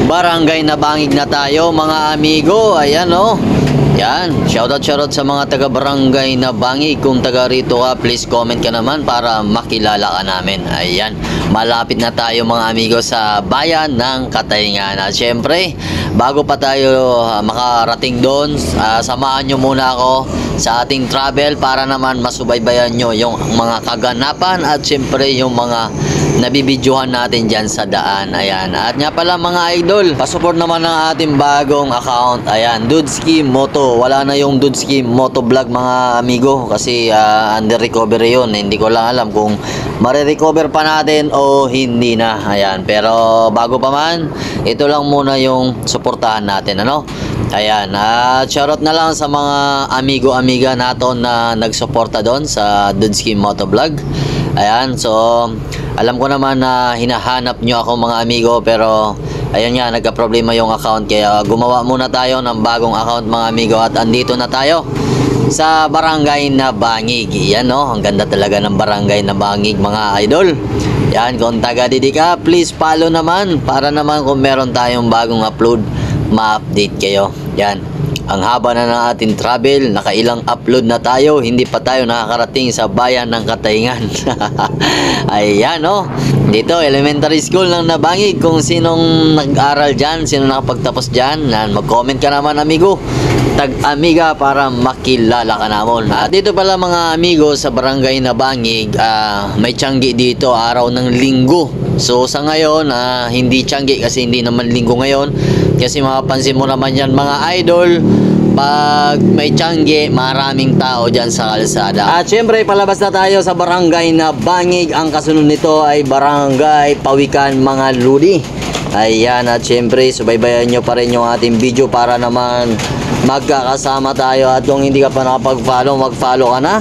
Barangay Nabangig na tayo mga amigo. Ayan oh. Yan, shoutout sa mga taga Barangay Nabangig. Kung taga rito ka, please comment ka naman para makilala ka namin. Ayan, malapit na tayo mga amigo sa bayan ng Katayngan. At syempre, bago pa tayo makarating doon, samahan nyo muna ako sa ating travel para naman masubaybayan nyo yung mga kaganapan at syempre yung mga nabibidyohan natin dyan sa daan. Ayan, at nga pala mga idol, pasupport naman ng ating bagong account. Ayan, Dudski Moto. Wala na yung Dudski Moto Vlog mga amigo kasi under recovery yun. Hindi ko lang alam kung marirecover pa natin o hindi na. Ayan, pero bago pa man, ito lang muna yung suportahan natin, ano? Ayan, shoutout na lang sa mga amigo-amiga natin na nagsuporta doon sa Dudski Moto Vlog. Ayan, so alam ko naman na hinahanap nyo ako mga amigo, pero ayun nga, nagka-problema yung account, kaya gumawa muna tayo ng bagong account mga amigo. At andito na tayo sa Barangay Nabangig. Yan no, ang ganda talaga ng Barangay Nabangig mga idol. Yan, kung taga didi ka, please follow naman para naman kung meron tayong bagong upload, ma-update kayo. Yan, ang haba na ng ating travel, nakailang upload na tayo, hindi pa tayo nakakarating sa bayan ng Katayngan. Ayan no, dito elementary school ng Nabangig. Kung sinong nag-aral dyan, sino nakapagtapos dyan, mag-comment ka naman amigo, tag-amiga, para makilala ka namon. At dito pala mga amigo sa Barangay Nabangig, may tiyanggi dito araw ng linggo. So sa ngayon, hindi tiyanggi kasi hindi naman linggo ngayon. Kasi mapapansin mo naman yan mga idol, pag may tiyanggi, maraming tao dyan sa kalsada. At syempre, palabas na tayo sa Barangay Nabangig. Ang kasunod nito ay Barangay Pawikan mga ludi. Ayan, at syempre, subaybayan nyo pa rin yung ating video para naman magkakasama tayo. At kung hindi ka pa nakapag-follow, mag-follow ka na.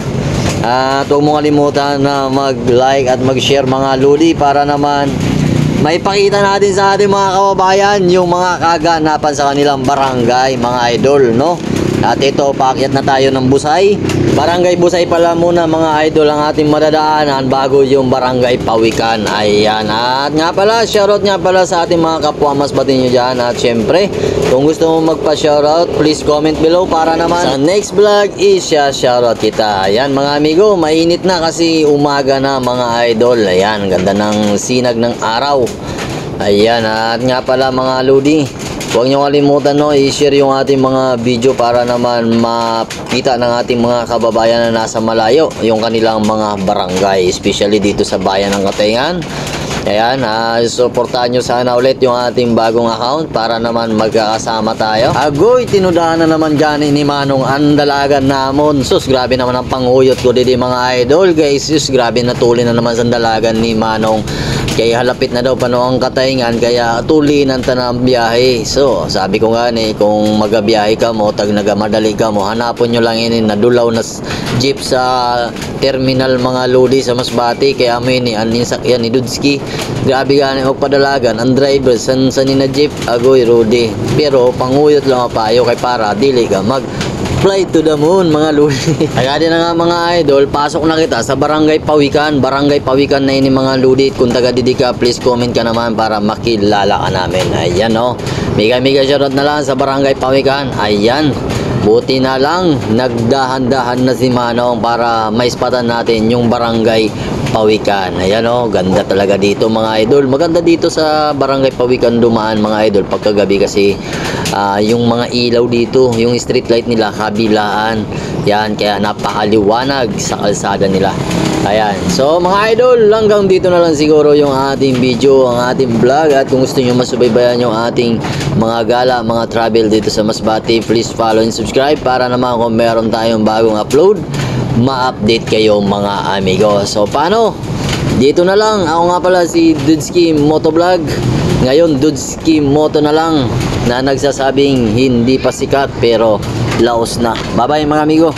At huwag mo kalimutan na mag-like at mag-share mga ludi para naman may pakita natin sa ating mga kababayan yung mga kaganapan sa kanilang barangay mga idol, no? At ito, paakyat na tayo ng Busay. Barangay Busay pala muna mga idol ang ating madadaanan bago yung Barangay Pawikan. Ayan, at nga pala, shoutout nga pala sa ating mga kapwa masbate nyo dyan. At syempre, kung gusto mo magpa-shoutout, please comment below para naman sa next vlog is shoutout kita. Ayan mga amigo, mainit na kasi umaga na mga idol. Ayan, ganda ng sinag ng araw. Ayan, at nga pala mga ludi, huwag nyo kalimutan no, i-share yung ating mga video para naman makita ng ating mga kababayan na nasa malayo yung kanilang mga barangay, especially dito sa bayan ng Katayngan. Ayan, suportahan nyo sana ulit yung ating bagong account para naman magkakasama tayo. Agoy, tinudahan na naman dyan ni Manong ang dalagan namon. Sus, grabe naman ang panguyot ko dito mga idol guys. Sus, grabe natuli na naman sa dalagan ni Manong. Kaya halapit na daw pano ang Katayngan, kaya tulinan ta na ang biyahe. So, sabi ko nga ni, kung magabiyahe ka mo, tag nagamadali ka mo, hanapon nyo lang ini nadulaw na jeep sa terminal mga lodi sa Masbate. Kaya may ni anin sakyan ni Dudski. Grabe gani og padalagan ang driver san ni na jeep, agoy Rudy. Pero panguyot lang payo kay para dili ka mag fly to the moon mga ludi. Kaya din na nga mga idol, pasok na kita sa Barangay Pawikan. Barangay Pawikan na ini mga ludi. Kung taga didi ka, please comment ka naman para makilala ka namin. Ayan no, mega shoutout na lang sa Barangay Pawikan. Ayan, buti na lang nagdahan-dahan na si Manong para maispatan natin yung Barangay Pawikan. Ayan o, ganda talaga dito mga idol. Maganda dito sa Barangay Pawikan dumaan mga idol pagkagabi kasi yung mga ilaw dito, yung street light nila kabilaan. Yan, kaya napakaliwanag sa kalsada nila. Ayan, so mga idol, hanggang dito na lang siguro yung ating video, ang ating vlog. At kung gusto nyo masubaybayan yung ating mga gala, mga travel dito sa Masbate, please follow and subscribe para naman kung meron tayong bagong upload, ma-update kayo mga amigo. So paano? Dito na lang. Ako nga pala si Dudski Moto Vlog. Ngayon Dudski Moto na lang, na nagsasabing hindi pa sikat pero laos na. Bye bye mga amigo.